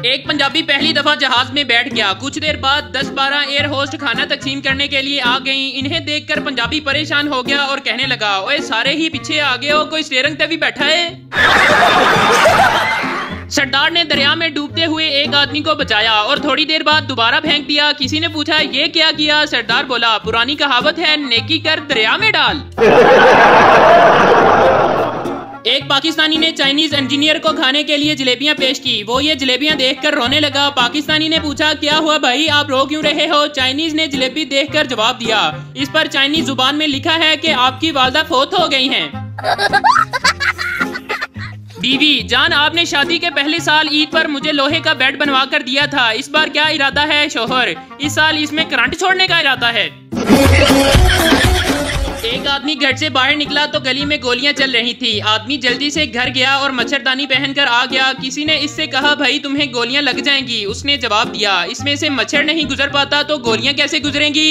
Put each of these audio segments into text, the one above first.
एक पंजाबी पहली दफा जहाज में बैठ गया। कुछ देर बाद 10-12 एयर होस्ट खाना तकसीम करने के लिए आ गई। इन्हें देखकर पंजाबी परेशान हो गया और कहने लगा, ओए सारे ही पीछे आ गए हो, कोई स्टीयरिंग पे भी बैठा है। सरदार ने दरिया में डूबते हुए एक आदमी को बचाया और थोड़ी देर बाद दोबारा फेंक दिया। किसी ने पूछा, ये क्या किया? सरदार बोला, पुरानी कहावत है, नेकी कर दरिया में डाल। एक पाकिस्तानी ने चाइनीज इंजीनियर को खाने के लिए जलेबियां पेश की। वो ये जलेबियां देखकर रोने लगा। पाकिस्तानी ने पूछा, क्या हुआ भाई, आप रो क्यों रहे हो? चाइनीज ने जलेबी देखकर जवाब दिया। इस पर चाइनीज जुबान में लिखा है कि आपकी वालदा फौत हो गई हैं। बीवी जान, आपने शादी के पहले साल ईद पर मुझे लोहे का बेड बनवा कर दिया था। इस बार क्या इरादा है? शोहर, इस साल इसमें करंट छोड़ने का इरादा है। एक आदमी घर से बाहर निकला तो गली में गोलियां चल रही थी। आदमी जल्दी से घर गया और मच्छरदानी पहनकर आ गया। किसी ने इससे कहा, भाई तुम्हें गोलियां लग जाएंगी। उसने जवाब दिया, इसमें से मच्छर नहीं गुजर पाता तो गोलियां कैसे गुजरेंगी?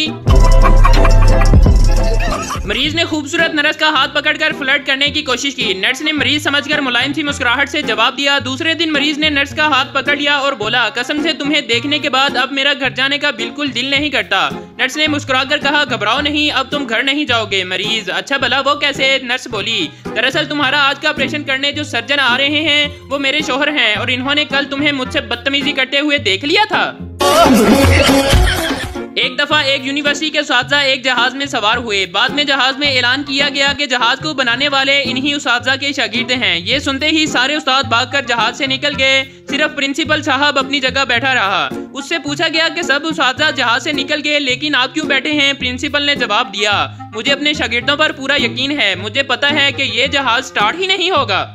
मरीज ने खूबसूरत नर्स का हाथ पकड़कर फ्लर्ट करने की कोशिश की। नर्स ने मरीज समझकर मुलायम सी मुस्कुराहट से जवाब दिया। दूसरे दिन मरीज ने नर्स का हाथ पकड़ लिया और बोला, कसम से तुम्हें देखने के बाद अब मेरा घर जाने का बिल्कुल दिल नहीं करता। नर्स ने मुस्कुराकर कहा, घबराओ नहीं, अब तुम घर नहीं जाओगे। मरीज, अच्छा भला वो कैसे? नर्स बोली, दरअसल तुम्हारा आज का ऑपरेशन करने जो सर्जन आ रहे हैं वो मेरे शोहर हैं और इन्होंने कल तुम्हें मुझसे बदतमीजी करते हुए देख लिया था। एक दफा एक यूनिवर्सिटी के उस्ताद एक जहाज में सवार हुए। बाद में जहाज में ऐलान किया गया कि जहाज को बनाने वाले इन्हीं उस्ताद के शागिर्द हैं। ये सुनते ही सारे उस्ताद भागकर जहाज से निकल गए। सिर्फ प्रिंसिपल साहब अपनी जगह बैठा रहा। उससे पूछा गया कि सब उस्ताद जहाज से निकल गए लेकिन आप क्यों बैठे हैं? प्रिंसिपल ने जवाब दिया, मुझे अपने शागिर्दों पर पूरा यकीन है। मुझे पता है कि ये जहाज स्टार्ट ही नहीं होगा।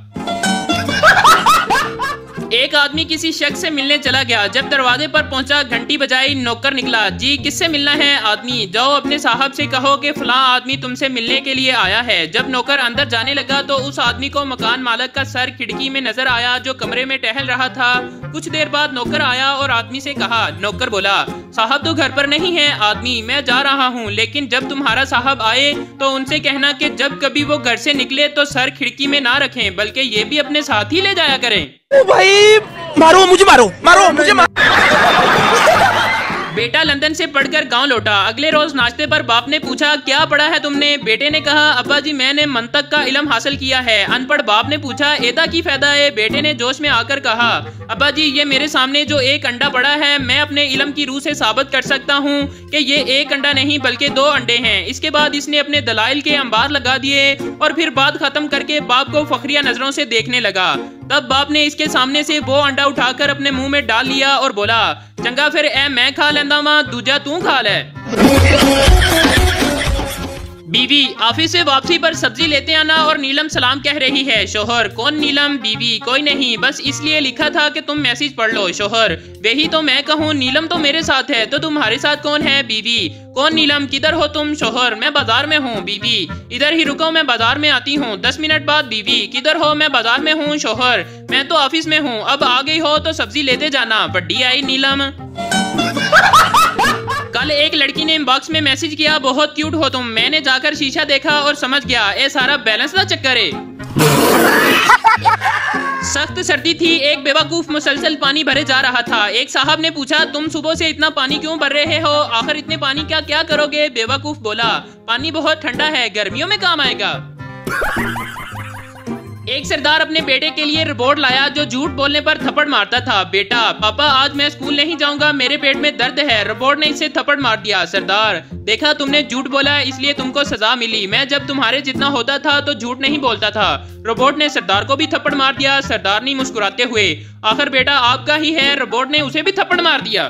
एक आदमी किसी शख्स से मिलने चला गया। जब दरवाजे पर पहुंचा, घंटी बजाई, नौकर निकला। जी किससे मिलना है? आदमी, जाओ अपने साहब से कहो कि फलां आदमी तुमसे मिलने के लिए आया है। जब नौकर अंदर जाने लगा तो उस आदमी को मकान मालिक का सर खिड़की में नजर आया जो कमरे में टहल रहा था। कुछ देर बाद नौकर आया और आदमी से कहा। नौकर बोला, साहब तो घर पर नहीं है। आदमी, मैं जा रहा हूँ, लेकिन जब तुम्हारा साहब आए तो उनसे कहना कि जब कभी वो घर से निकले तो सर खिड़की में ना रखें बल्कि ये भी अपने साथ ही ले जाया करें। ओ भाई, मारो मुझे, मारो मुझे। बेटा लंदन से पढ़कर गांव लौटा। अगले रोज नाश्ते पर बाप ने पूछा, क्या पढ़ा है तुमने? बेटे ने कहा, अब्बा जी मैंने मंतक का इल्म हासिल किया है। अनपढ़ बाप ने पूछा, एदा की फायदा है? बेटे ने जोश में आकर कहा, अब्बा जी ये मेरे सामने जो एक अंडा पड़ा है, मैं अपने इल्म की रूह से साबित कर सकता हूँ कि ये एक अंडा नहीं बल्कि 2 अंडे हैं। इसके बाद इसने अपने दलाइल के अंबार लगा दिए और फिर बात खत्म करके बाप को फखरिया नजरों से देखने लगा। तब बाप ने इसके सामने से वो अंडा उठाकर अपने मुंह में डाल लिया और बोला, चंगा फिर ए मैं खा लेंदा वा, दूजा तू खा ले। बीवी, ऑफिस से वापसी पर सब्जी लेते आना और नीलम सलाम कह रही है। शोहर, कौन नीलम? बीवी, कोई नहीं, बस इसलिए लिखा था कि तुम मैसेज पढ़ लो। शोहर, वही तो मैं कहूँ, नीलम तो मेरे साथ है, तो तुम्हारे साथ कौन है? बीवी, कौन नीलम? किधर हो तुम? शोहर, मैं बाजार में हूँ। बीवी, इधर ही रुको, मैं बाजार में आती हूँ। 10 मिनट बाद। बीवी, किधर हो? मैं बाजार में हूँ। शोहर, मैं तो ऑफिस में हूँ, अब आ गई हो तो सब्जी लेते जाना। बड्डी आई नीलम। कल एक लड़की ने इनबॉक्स में मैसेज किया, बहुत क्यूट हो तुम। मैंने जाकर शीशा देखा और समझ गया ये सारा बैलेंस का चक्कर है। सख्त सर्दी थी। एक बेवकूफ मुसलसल पानी भरे जा रहा था। एक साहब ने पूछा, तुम सुबह से इतना पानी क्यों भर रहे हो? आखिर इतने पानी का क्या करोगे? बेवकूफ बोला, पानी बहुत ठंडा है, गर्मियों में काम आएगा। एक सरदार अपने बेटे के लिए रिपोर्ट लाया जो झूठ बोलने पर थप्पड़ मारता था। बेटा, पापा आज मैं स्कूल नहीं जाऊंगा, मेरे पेट में दर्द है। रिपोर्ट ने इसे थप्पड़ मार दिया। सरदार, देखा तुमने झूठ बोला इसलिए तुमको सजा मिली। मैं जब तुम्हारे जितना होता था तो झूठ नहीं बोलता था। रोबोट ने सरदार को भी थप्पड़ मार दिया। सरदार ने मुस्कुराते हुए, आखिर बेटा आपका ही है। रोबोट ने उसे भी थप्पड़ मार दिया।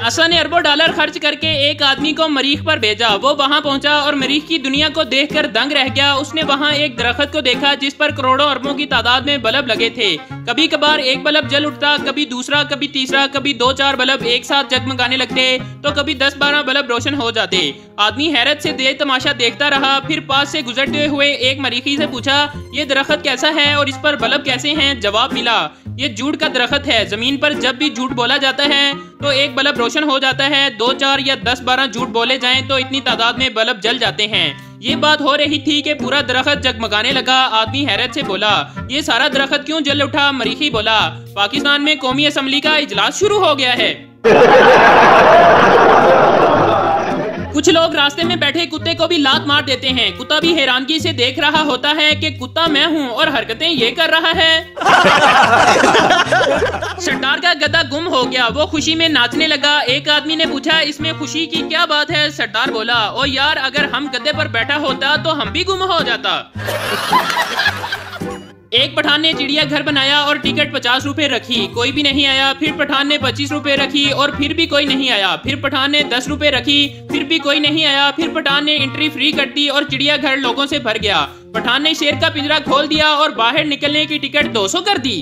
नासा ने अरबों डॉलर खर्च करके एक आदमी को मरीख पर भेजा। वो वहां पहुंचा और मरीख की दुनिया को देखकर दंग रह गया। उसने वहां एक दरख्त को देखा जिस पर करोड़ों अरबों की तादाद में बल्ब लगे थे। कभी कभार एक बल्ब जल उठता, कभी दूसरा, कभी तीसरा, कभी 2-4 बल्ब एक साथ जगमगाने लगते तो कभी 10-12 बल्ब रोशन हो जाते। आदमी हैरत से देर तमाशा देखता रहा। फिर पास से गुजरते हुए एक मरीखी से पूछा, ये दरख्त कैसा है और इस पर बल्ब कैसे हैं? जवाब मिला, ये जूट का दरख्त है। जमीन पर जब भी झूठ बोला जाता है तो एक बल्ब रोशन हो जाता है। 2-4 या 10-12 झूठ बोले जाएं तो इतनी तादाद में बल्ब जल जाते हैं। ये बात हो रही थी कि पूरा दरख्त जगमगाने लगा। आदमी हैरत से बोला, ये सारा दरख्त क्यों जल उठा? मरीखी बोला, पाकिस्तान में कौमी असम्बली का इजलास शुरू हो गया है। कुछ लोग रास्ते में बैठे कुत्ते को भी लात मार देते हैं। कुत्ता भी हैरानगी से देख रहा होता है कि कुत्ता मैं हूँ और हरकतें ये कर रहा है। सरदार का गधा गुम हो गया, वो खुशी में नाचने लगा। एक आदमी ने पूछा, इसमें खुशी की क्या बात है? सरदार बोला, ओ यार, अगर हम गधे पर बैठा होता तो हम भी गुम हो जाता। एक पठान ने चिड़िया घर बनाया और टिकट 50 रुपए रखी, कोई भी नहीं आया। फिर पठान ने 25 रुपए रखी और फिर भी कोई नहीं आया। फिर पठान ने 10 रुपए रखी, फिर भी कोई नहीं आया। फिर पठान ने एंट्री फ्री कर दी और चिड़िया घर लोगों से भर गया। पठान ने शेर का पिंजरा खोल दिया और बाहर निकलने की टिकट 200 कर दी।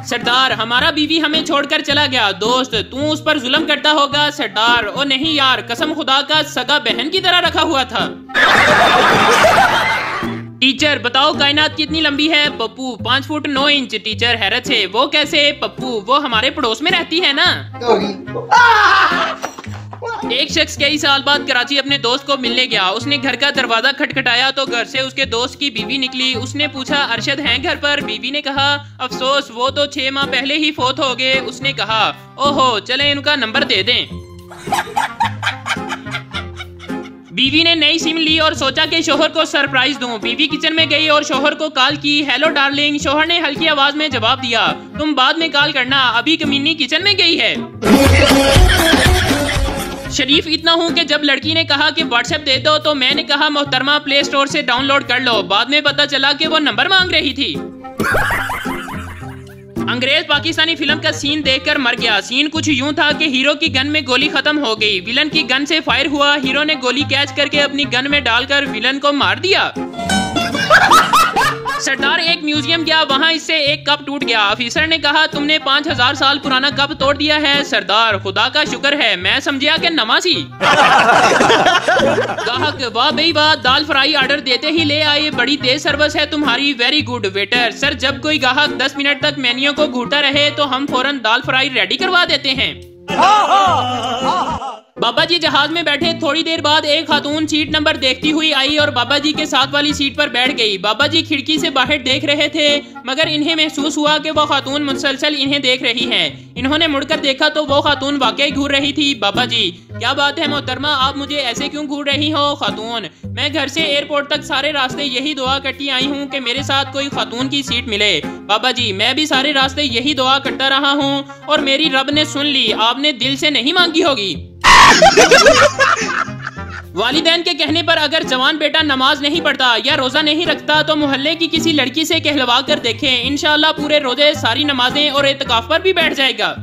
सरदार, हमारा बीवी हमें छोड़कर चला गया। दोस्त, तू उस पर जुल्म करता होगा। सरदार, ओ नहीं यार, कसम खुदा का, सगा बहन की तरह रखा हुआ था। टीचर, बताओ कायनात कितनी लंबी है? Pappu, 5 foot 9 inch. टीचर हैरत से, वो कैसे? पप्पू, वो हमारे पड़ोस में रहती है ना। एक शख्स कई साल बाद कराची अपने दोस्त को मिलने गया। उसने घर का दरवाजा खटखटाया तो घर से उसके दोस्त की बीवी निकली। उसने पूछा, अरशद हैं घर पर? बीवी ने कहा, अफसोस, वो तो 6 माह पहले ही फोत हो गए। उसने कहा, ओहो, चले इनका नंबर दे दें। बीवी ने नई सिम ली और सोचा कि शोहर को सरप्राइज दूं। बीवी किचन में गई और शोहर को कॉल की, हेलो डार्लिंग। शोहर ने हल्की आवाज में जवाब दिया, तुम बाद में कॉल करना, अभी कमीनी किचन में गई है। शरीफ इतना हूँ कि जब लड़की ने कहा कि व्हाट्सएप दे दो तो मैंने कहा, मोहतरमा प्ले स्टोर से डाउनलोड कर लो। बाद में पता चला कि वो नंबर मांग रही थी। अंग्रेज पाकिस्तानी फिल्म का सीन देखकर मर गया। सीन कुछ यूं था कि हीरो की गन में गोली खत्म हो गई, विलन की गन से फायर हुआ। हीरो ने गोली कैच करके अपनी गन में डालकर विलन को मार दिया। सरदार एक म्यूजियम गया, वहाँ इससे एक कप टूट गया। ऑफिसर ने कहा, तुमने 5000 साल पुराना कप तोड़ दिया है। सरदार, खुदा का शुक्र है, मैं समझिया कि नमाजी। ग्राहक, वाह भाई वाह, दाल फ्राई ऑर्डर देते ही ले आए, बड़ी तेज सर्विस है तुम्हारी, वेरी गुड। वेटर, सर जब कोई ग्राहक 10 मिनट तक मेन्यू को घूरता रहे तो हम फौरन दाल फ्राई रेडी करवा देते हैं। बाबा जी जहाज में बैठे, थोड़ी देर बाद एक खातून सीट नंबर देखती हुई आई और बाबा जी के साथ वाली सीट पर बैठ गई। बाबा जी खिड़की से बाहर देख रहे थे, मगर इन्हें महसूस हुआ कि वो खातून मुसलसल इन्हें देख रही है। इन्होंने मुड़कर देखा तो वो खातून वाकई घूर रही थी। बाबा जी, क्या बात है मोहतरमा, आप मुझे ऐसे क्यों घूर रही हो? खातून, मैं घर से एयरपोर्ट तक सारे रास्ते यही दुआ करती आई हूँ कि मेरे साथ कोई खातून की सीट मिले। बाबा जी, मैं भी सारे रास्ते यही दुआ करता रहा हूँ और मेरी रब ने सुन ली, आपने दिल से नहीं मांगी होगी। वालिदैन के कहने पर अगर जवान बेटा नमाज नहीं पढ़ता या रोजा नहीं रखता तो मोहल्ले की किसी लड़की से कहलवा कर देखें, इंशाअल्लाह पूरे रोजे, सारी नमाजें और एतकाफ पर भी बैठ जाएगा।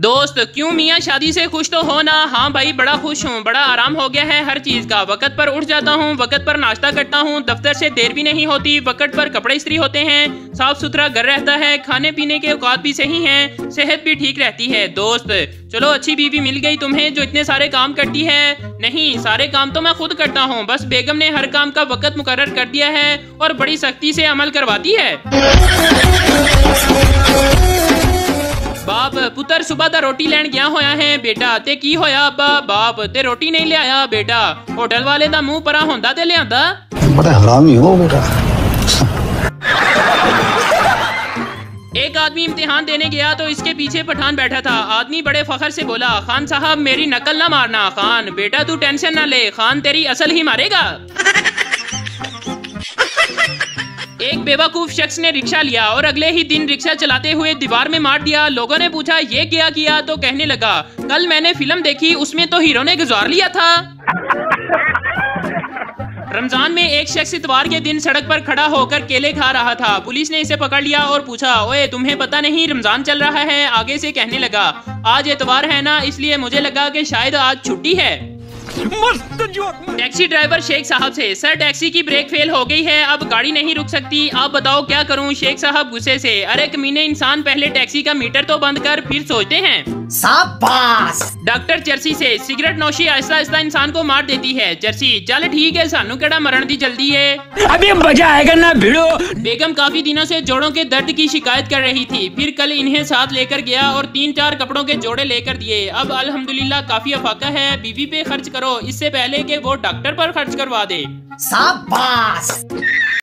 दोस्त, क्यों मियाँ, शादी से खुश तो हो ना? हाँ भाई, बड़ा खुश हूँ, बड़ा आराम हो गया है हर चीज का। वक्त पर उठ जाता हूँ, वक्त पर नाश्ता करता हूँ, दफ्तर से देर भी नहीं होती, वक्त पर कपड़े इस्त्री होते हैं, साफ सुथरा घर रहता है, खाने पीने के औकात भी सही हैं, सेहत भी ठीक रहती है। दोस्त, चलो अच्छी बीवी मिल गई तुम्हें जो इतने सारे काम करती है। नहीं, सारे काम तो मैं खुद करता हूँ, बस बेगम ने हर काम का वक्त मुकर्रर कर दिया है और बड़ी सख्ती से अमल करवाती है। बाप, पुत्र सुबह दा रोटी लैन गया होया है। बेटा, ते की होया अब्बा? बाप, ते रोटी नहीं ले आया। बेटा, होटल वाले दा मुंह परा होंदा ते ले आंदा। बड़ा हरामी हो बेटा। एक आदमी इम्तिहान देने गया तो इसके पीछे पठान बैठा था। आदमी बड़े फखर से बोला, खान साहब मेरी नकल ना मारना। खान, बेटा तू टेंशन ना ले, खान तेरी असल ही मारेगा। एक बेवकूफ शख्स ने रिक्शा लिया और अगले ही दिन रिक्शा चलाते हुए दीवार में मार दिया। लोगों ने पूछा, ये क्या किया? तो कहने लगा, कल मैंने फिल्म देखी, उसमें तो हीरो ने गुजार लिया था। रमजान में एक शख्स इतवार के दिन सड़क पर खड़ा होकर केले खा रहा था। पुलिस ने इसे पकड़ लिया और पूछा, ओए तुम्हें पता नहीं रमजान चल रहा है? आगे से कहने लगा, आज इतवार है ना, इसलिए मुझे लगा कि शायद आज छुट्टी है। टैक्सी ड्राइवर शेख साहब से, सर टैक्सी की ब्रेक फेल हो गई है, अब गाड़ी नहीं रुक सकती, आप बताओ क्या करूं? शेख साहब गुस्से से, अरे कमीने इंसान, पहले टैक्सी का मीटर तो बंद कर, फिर सोचते हैं। शाबाश। डॉक्टर जर्सी से सिगरेट नौशी आहिस्ता आहिस्ता इंसान को मार देती है। जर्सी चल ठीक है, सानू केड़ा मरण दी जल्दी है, अभी मजा आएगा ना भिड़ो। बेगम काफी दिनों से जोड़ों के दर्द की शिकायत कर रही थी, फिर कल इन्हें साथ लेकर गया और 3-4 कपड़ों के जोड़े लेकर दिए। अब अल्हम्दुलिल्लाह काफी अफाका है। बीवी पे खर्च करो इससे पहले कि वो डॉक्टर पर खर्च करवा दे। शाबाश।